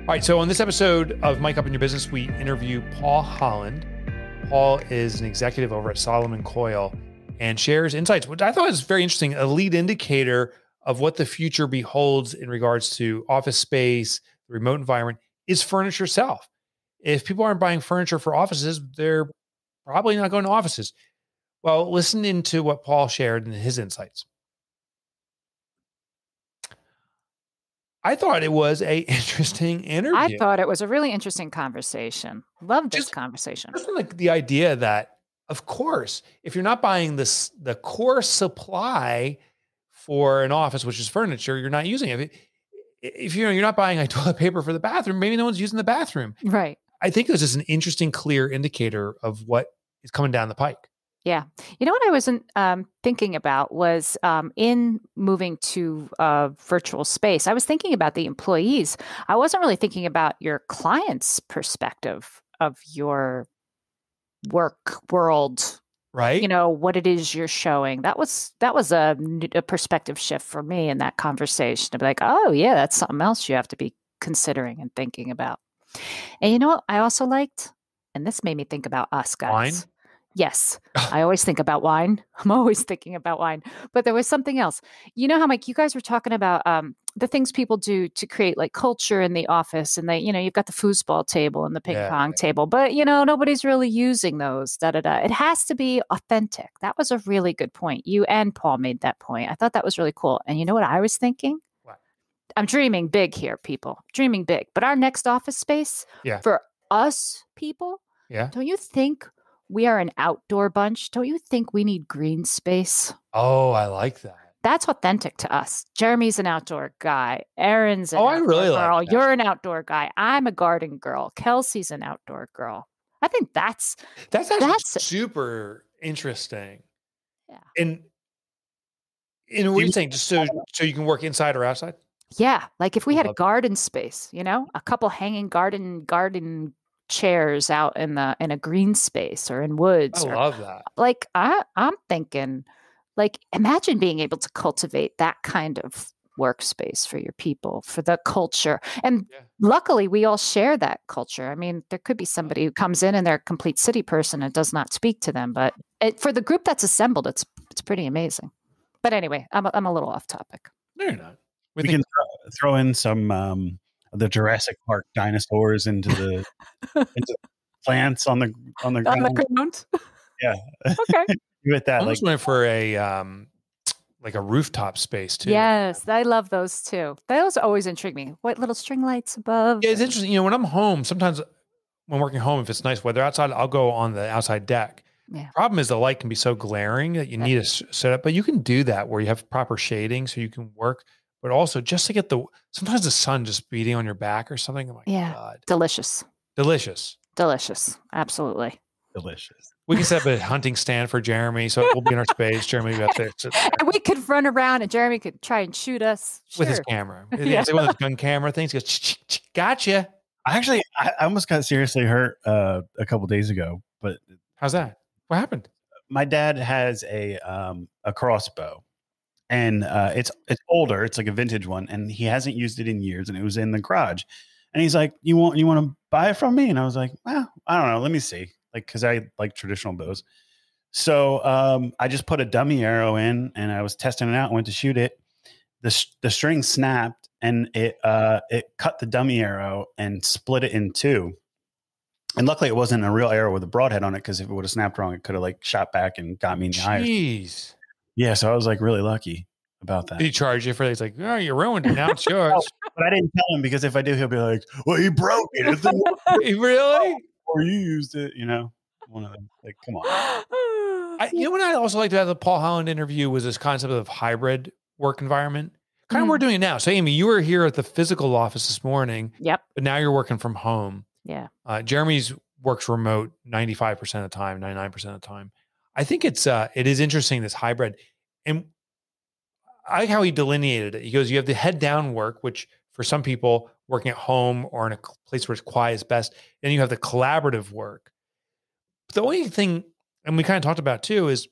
All right, so on this episode of Mike Up in Your Business, we interview Paul Holland. Paul is an executive over at Salmon and shares insights, which I thought was very interesting, a lead indicator of what the future beholds in regards to office space, the remote environment, is furniture itself. If people aren't buying furniture for offices, they're probably not going to offices. Well, listen into what Paul shared in his insights. I thought it was an interesting interview. I thought it was a really interesting conversation. Loved this conversation. Just like the idea that, of course, if you're not buying the core supply for an office, which is furniture, you're not using it. If you're not buying like toilet paper for the bathroom, maybe no one's using the bathroom. Right. I think this is an interesting, clear indicator of what is coming down the pike. Yeah. You know what I wasn't thinking about was in moving to virtual space, I was thinking about the employees. I wasn't really thinking about your client's perspective of your work world. Right. You know, what it is you're showing. That was a perspective shift for me in that conversation to be like, oh, yeah, that's something else you have to be considering and thinking about. And you know what I also liked? And this made me think about us guys. Wine? Yes. I always think about wine. I'm always thinking about wine. But there was something else. You know how, Mike, you guys were talking about the things people do to create like culture in the office. And you've got the foosball table and the ping pong table. But, nobody's really using those. It has to be authentic. That was a really good point. You and Paul made that point. I thought that was really cool. And you know what I was thinking? What? I'm dreaming big here, people. Dreaming big. But our next office space for us people, don't you think we are an outdoor bunch? Don't you think we need green space? Oh, I like that. That's authentic to us. Jeremy's an outdoor guy. Aaron's an outdoor girl. Like that. You're an outdoor guy. I'm a garden girl. Kelsey's an outdoor girl. I think that's super interesting. Yeah. And what are you saying? Just so you can work inside or outside? Yeah. Like if we had a garden space, a couple hanging garden chairs out in a green space or in woods. I love that. Like I'm thinking, like, imagine being able to cultivate that kind of workspace for your people, for the culture. And luckily we all share that culture. I mean, there could be somebody who comes in and they're a complete city person and does not speak to them, but for the group that's assembled, it's pretty amazing. But anyway, I'm a little off topic. No, you're not. We can throw in some the Jurassic Park dinosaurs into plants on the ground. Yeah. Okay. With that, I almost went for like a rooftop space too. Yes, I love those too. Those always intrigue me. What little string lights above? Yeah, it's interesting. When I'm home, sometimes when working home, if it's nice weather outside, I'll go on the outside deck. Yeah. Problem is the light can be so glaring that you need a setup, but you can do that where you have proper shading so you can work. But also just to get sometimes the sun just beating on your back or something. Oh my God. Delicious. Absolutely. Delicious. We can set up a hunting stand for Jeremy, so we'll be in our space. Jeremy got there. And we could run around and Jeremy could try and shoot us. With his camera. It's one of those gun camera things. He goes, gotcha. I almost got seriously hurt a couple days ago. But how's that? What happened? My dad has a crossbow. And it's older. It's like a vintage one, and he hasn't used it in years. And it was in the garage. And he's like, "You want to buy it from me?" And I was like, "Well, I don't know. Let me see." Like, because I like traditional bows. So I just put a dummy arrow in, and I was testing it out. And went to shoot it. The string snapped, and it cut the dummy arrow and split it in two. And luckily, it wasn't a real arrow with a broadhead on it, because if it would have snapped wrong, it could have like shot back and got me in the eye. Jeez. Yeah, so I was like really lucky about that. Did he charge you for it? He's like, "Oh, you ruined it. Now it's yours." But I didn't tell him, because if I do, he'll be like, "Well, he broke it." Really? Or you used it, one of them. Like, come on. What I also liked about the Paul Holland interview was this concept of hybrid work environment. Kind of we're doing it now. So, Amy, you were here at the physical office this morning. Yep. But now you're working from home. Yeah. Jeremy's works remote 95% of the time, 99% of the time. I think it is interesting, this hybrid. And I like how he delineated it. He goes, you have the head down work, which for some people working at home or in a place where it's quiet is best. Then you have the collaborative work. But the only thing, and we kind of talked about too, is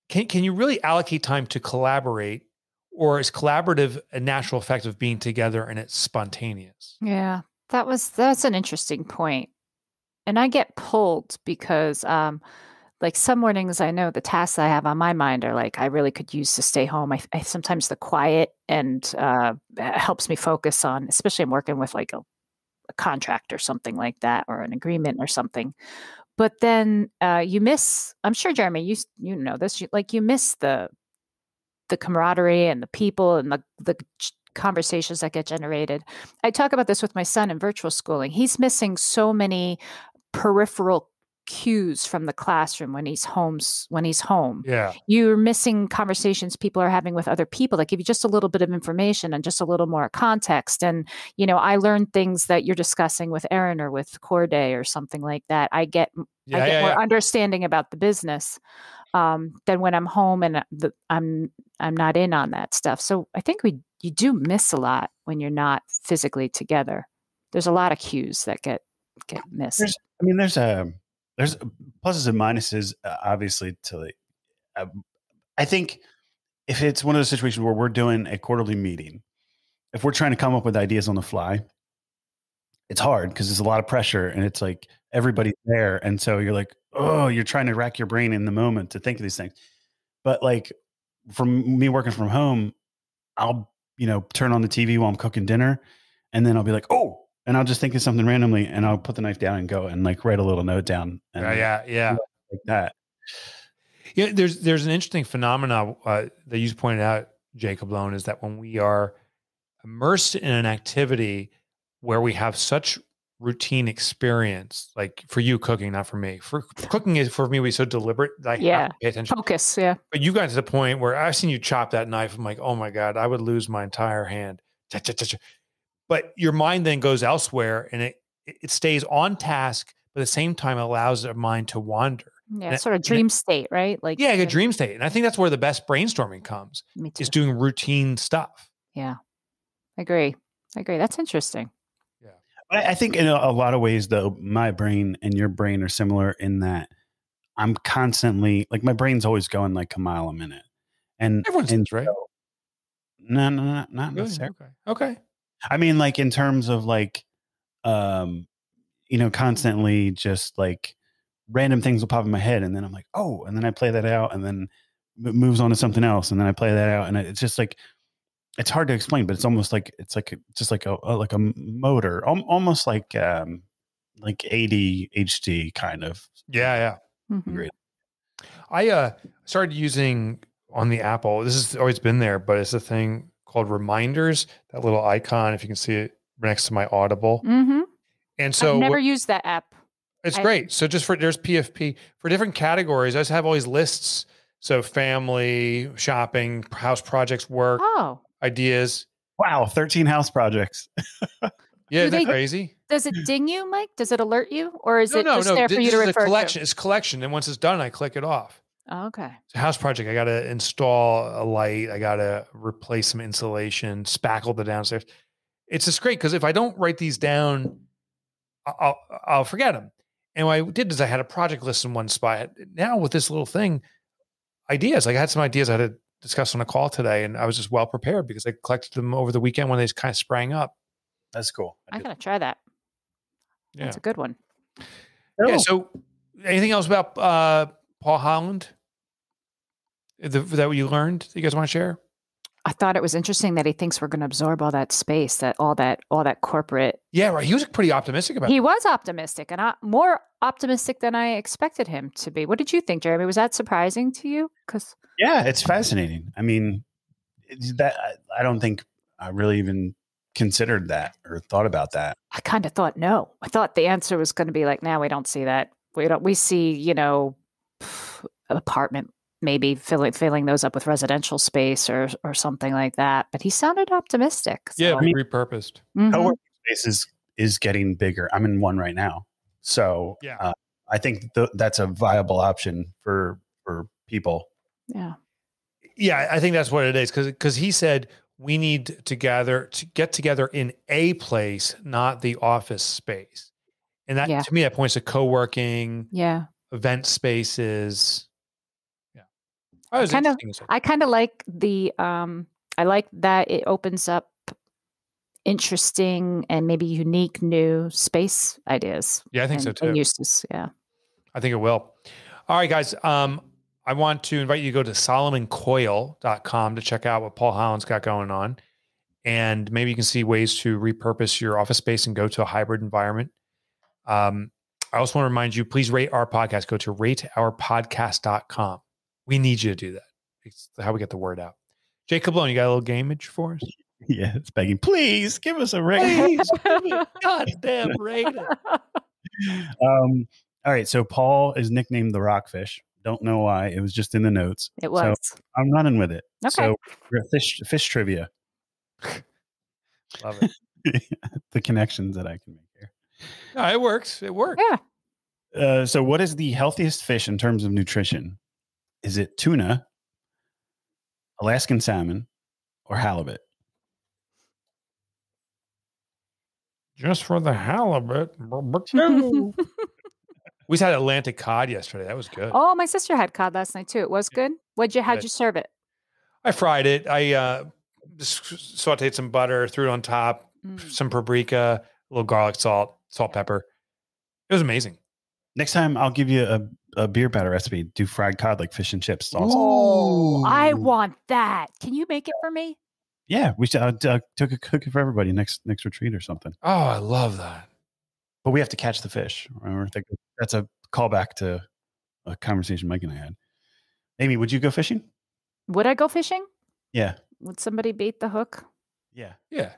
can you really allocate time to collaborate, or is collaborative a natural effect of being together and it's spontaneous? Yeah, that's an interesting point. And I get pulled because like some mornings I know the tasks I have on my mind are like I really could use to stay home. I sometimes the quiet and helps me focus on, especially I'm working with like a contract or something like that, or an agreement or something. But then you miss. I'm sure Jeremy, you know this. You miss the camaraderie and the people and the conversations that get generated. I talk about this with my son in virtual schooling. He's missing so many peripheral cues from the classroom when he's home. Yeah. You're missing conversations people are having with other people that give you just a little bit of information and just a little more context. And, I learned things that you're discussing with Erin or with Corday or something like that. I get more understanding about the business than when I'm home and I'm not in on that stuff. So I think you do miss a lot when you're not physically together. There's a lot of cues that get missed. There's pluses and minuses, obviously. I think if it's one of those situations where we're doing a quarterly meeting, if we're trying to come up with ideas on the fly, it's hard because there's a lot of pressure and it's like everybody's there. And so you're like, oh, you're trying to rack your brain in the moment to think of these things. But like from me working from home, I'll, turn on the TV while I'm cooking dinner and then I'll be like, oh, and I'll just think of something randomly and I'll put the knife down and go and like write a little note down. And Yeah. Like that. Yeah. There's an interesting phenomenon that you pointed out, Jacob Lone, is that when we are immersed in an activity where we have such routine experience, like for you cooking, not for me. For cooking is for me, we so deliberate that I have to pay attention. Focus, yeah. But you got to the point where I've seen you chop that knife. I'm like, oh my God, I would lose my entire hand. But your mind then goes elsewhere and it stays on task, but at the same time allows our mind to wander. Yeah, sort of dream state, right? Like a dream state. And I think that's where the best brainstorming comes. Me too. Is doing routine stuff. Yeah, I agree. That's interesting. I think in a lot of ways, though, my brain and your brain are similar in that I'm constantly like my brain's always going like a mile a minute. And everyone's right. No, not necessarily. Okay. I mean, like in terms of like, constantly just like random things will pop in my head, and then I'm like, oh, and then I play that out, and then it moves on to something else, and then I play that out, and it's just like. It's hard to explain, but it's almost like just like a motor, almost like ADHD kind of. Yeah. Mm-hmm. Great. I started using on the Apple. This has always been there, but it's a thing called Reminders. That little icon, if you can see it next to my Audible. Mm-hmm. And so I've never used that app. It's great. So there's PFP for different categories. I just have all these lists. So family, shopping, house projects, work. Ideas. Wow, 13 house projects. Yeah, isn't that crazy? Does it ding you, Mike? Does it alert you? Or is it just there for you to refer to? It's collection. And once it's done, I click it off. Oh, okay. It's a house project. I got to install a light. I got to replace some insulation, spackle the downstairs. It's just great because if I don't write these down, I'll forget them. And what I did is I had a project list in one spot. Now with this little thing, ideas. Like I had some ideas I had to discuss on a call today, and I was just well prepared because I collected them over the weekend when they just kind of sprang up. That's cool. I'm going to try that. Yeah. That's a good one. Yeah. So anything else about Paul Holland that you learned that you guys want to share? I thought it was interesting that he thinks we're going to absorb all that space, that all that corporate. Yeah, right. He was pretty optimistic about it. He was optimistic, and more optimistic than I expected him to be. What did you think, Jeremy? Was that surprising to you? Yeah, it's fascinating. I mean, I don't think I really even considered that or thought about that. I kind of thought no. I thought the answer was going to be like, "No, we don't see that. We see, apartment." Maybe filling those up with residential space or something like that. But he sounded optimistic. So. Yeah, repurposed. Mm-hmm. Co-working space is getting bigger. I'm in one right now. So yeah. I think that's a viable option for people. Yeah. Yeah, I think that's what it is. Because he said we need to get together in a place, not the office space. And that to me, that points to co-working, event spaces. I kind of like the I like that it opens up interesting and maybe unique new space ideas. Yeah, I think so too. And uses. Yeah. I think it will. All right, guys. I want to invite you to go to solomoncoil.com to check out what Paul Holland's got going on. And maybe you can see ways to repurpose your office space and go to a hybrid environment. I also want to remind you, please rate our podcast. Go to rateourpodcast.com. We need you to do that. It's how we get the word out. Jake Cablone, you got a little gamage for us? Yeah, it's begging. Please give us a rating. Goddamn rating. All right. So Paul is nicknamed the Rockfish. Don't know why. It was just in the notes. It was. So I'm running with it. Okay. So fish trivia. Love it. The connections that I can make here. No, it works. It works. Yeah. So what is the healthiest fish in terms of nutrition? Is it tuna, Alaskan salmon, or halibut? Just for the halibut. We had Atlantic cod yesterday. That was good. Oh, my sister had cod last night too. It was good. How'd you serve it? I fried it. I just sauteed some butter, threw it on top, some paprika, a little garlic, salt, pepper. It was amazing. Next time I'll give you a beer batter recipe. Do fried cod like fish and chips. Awesome. Oh, I want that. Can you make it for me? Yeah, we should took a cookie for everybody next retreat or something. Oh, I love that. But we have to catch the fish. Remember? That's a callback to a conversation Mike and I had. Amy, would you go fishing? Would I go fishing? Yeah. Would somebody bait the hook? Yeah. Yeah.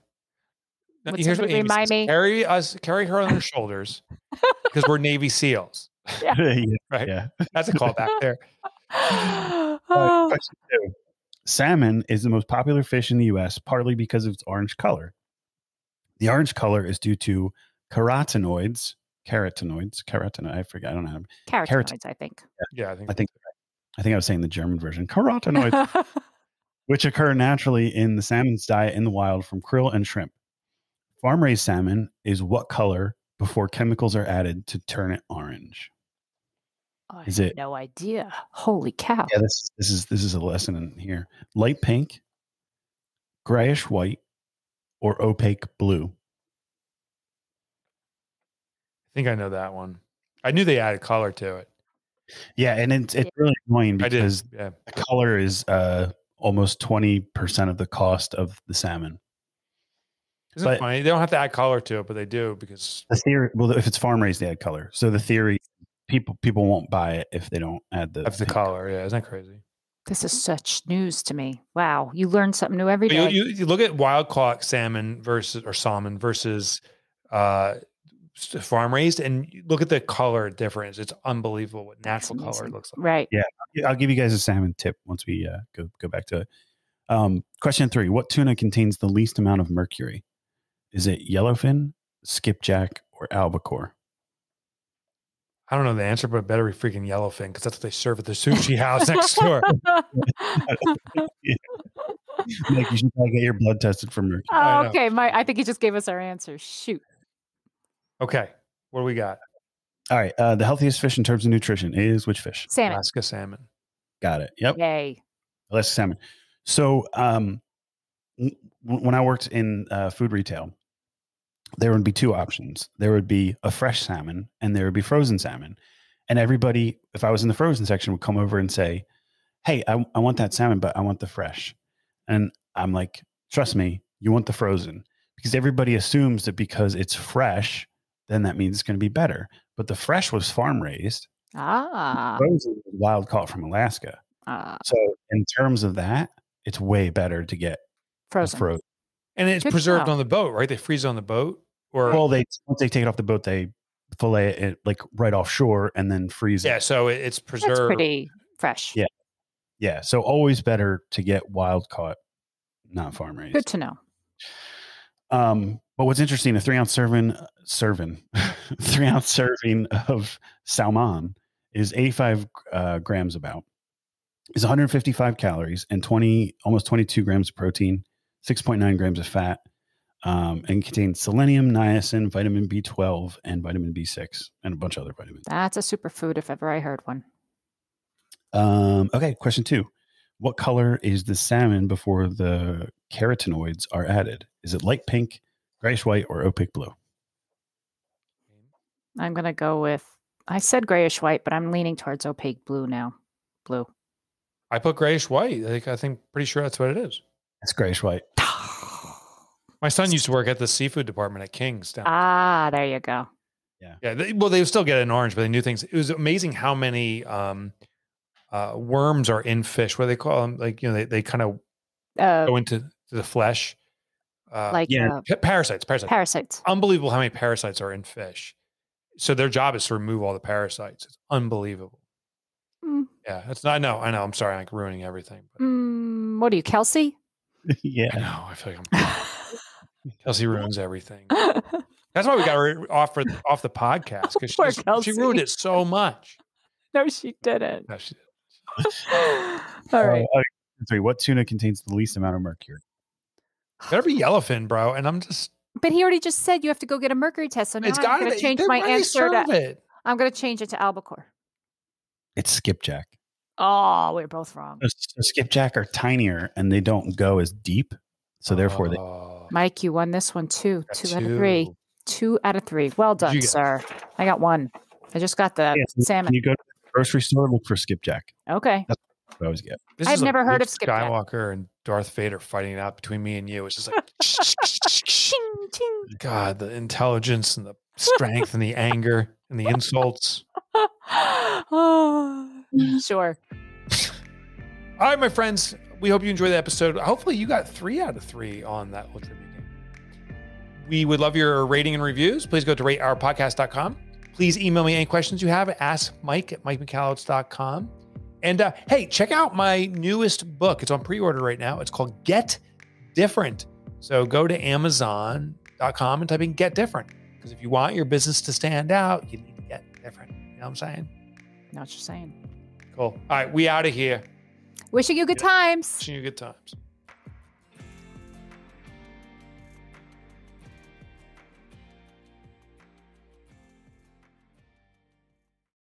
Now, Would here's what somebody Amy remind says. me? Carry her on her shoulders because we're Navy SEALs. Yeah. Right? Yeah. That's a callback there. Question 2. Salmon is the most popular fish in the U.S., partly because of its orange color. The orange color is due to carotenoids. I forget. I don't know. Carotenoids, I think. Yeah, I think I was saying the German version. Carotenoids, which occur naturally in the salmon's diet in the wild from krill and shrimp. Farm-raised salmon is what color before chemicals are added to turn it orange? I Is have it- no idea. Holy cow. Yeah, this is a lesson in here. Light pink, grayish white, or opaque blue. I think I know that one. I knew they added color to it. Yeah, and it's really annoying I did. because Yeah. the color is almost 20% of the cost of the salmon. Isn't it funny? They don't have to add color to it, but they do because The theory, well, if it's farm raised, they add color. So the theory, people won't buy it if they don't add the of the color. Yeah, isn't that crazy? This is such news to me. Wow. You learn something new every day. You look at wild caught salmon versus farm raised, and you look at the color difference. It's unbelievable what natural color looks like. Right. Yeah, I'll give you guys a salmon tip once we go back to it. Question 3: what tuna contains the least amount of mercury? Is it yellowfin, skipjack, or albacore? I don't know the answer, but it better be freaking yellowfin because that's what they serve at the sushi house next door. Nick, you should probably get your blood tested for mercury. Oh, okay. I think he just gave us our answer. Shoot. Okay, what do we got? All right. The healthiest fish in terms of nutrition is which fish? Salmon. Alaska salmon. Got it. Yep. Yay. Alaska salmon. So when I worked in food retail, there would be two options. There would be a fresh salmon and there would be frozen salmon. And everybody, if I was in the frozen section, would come over and say, hey, I want that salmon, but I want the fresh. And I'm like, trust me, you want the frozen. Because everybody assumes that because it's fresh, then that means it's going to be better. But the fresh was farm raised. Ah. Frozen was wild caught from Alaska. So in terms of that, it's way better to get Frozen. And it's Good preserved job. on the boat, right? They freeze it on the boat, or Well, once they take it off the boat, they fillet it like right offshore and then freeze it. yeah. So it's preserved. That's pretty fresh. Yeah. Yeah. So always better to get wild caught, not farm raised. Good to know. But what's interesting, a 3-ounce serving of salmon is 85 grams about. Is 155 calories and almost 22 grams of protein, 6.9 grams of fat, and contains selenium, niacin, vitamin B12, and vitamin B6, and a bunch of other vitamins. That's a superfood if ever I heard one. Okay, question 2. What color is the salmon before the carotenoids are added? Is it light pink, grayish white, or opaque blue? I'm going to go with, I said grayish white, but I'm leaning towards opaque blue now. Blue. I put grayish white. I think pretty sure that's what it is. It's grayish white. My son used to work at the seafood department at King's. There you go. Yeah. They would still get an orange, but they knew things. It was amazing how many worms are in fish. What do they call them? Like, they kind of go into the flesh. Parasites. Parasites. Unbelievable how many parasites are in fish. So their job is to remove all the parasites. It's unbelievable. Yeah, it's not. I know. I'm sorry, I'm ruining everything. But. What are you, Kelsey? Yeah. I know. I feel like I'm. Kelsey ruins everything. That's why we got her off the podcast, because she ruined it so much. No, she didn't. No, she didn't. All right. What tuna contains the least amount of mercury? Better be yellowfin, bro. And I'm just. But he already just said you have to go get a mercury test. So now I'm going to change my answer I'm going to change it to albacore. It's skipjack. Oh, we're both wrong. So skipjack are tinier and they don't go as deep. So therefore they. Mike, you won this one too. 2 out of 3. 2 out of 3. Well done, sir. I got 1. I just got the salmon. When you go to the grocery store, look for skipjack. Okay. That's what I always get. I've never heard of skipjack. Skywalker and Darth Vader fighting it out between me and you. It's just like, ching, ching. God, the intelligence and the strength and the anger and the insults. Sure. All right, my friends. We hope you enjoyed the episode. Hopefully you got 3 out of 3 on that little trivia game. We would love your rating and reviews. Please go to rateourpodcast.com. Please email me any questions you have. Ask Mike at MikeMichalowicz.com. And hey, check out my newest book. It's on pre-order right now. It's called Get Different. So go to Amazon.com and type in Get Different. Because if you want your business to stand out, you need to get different. You know what I'm saying? Know what you're saying. Cool. All right, we out of here. Wishing you good times. Wishing you good times.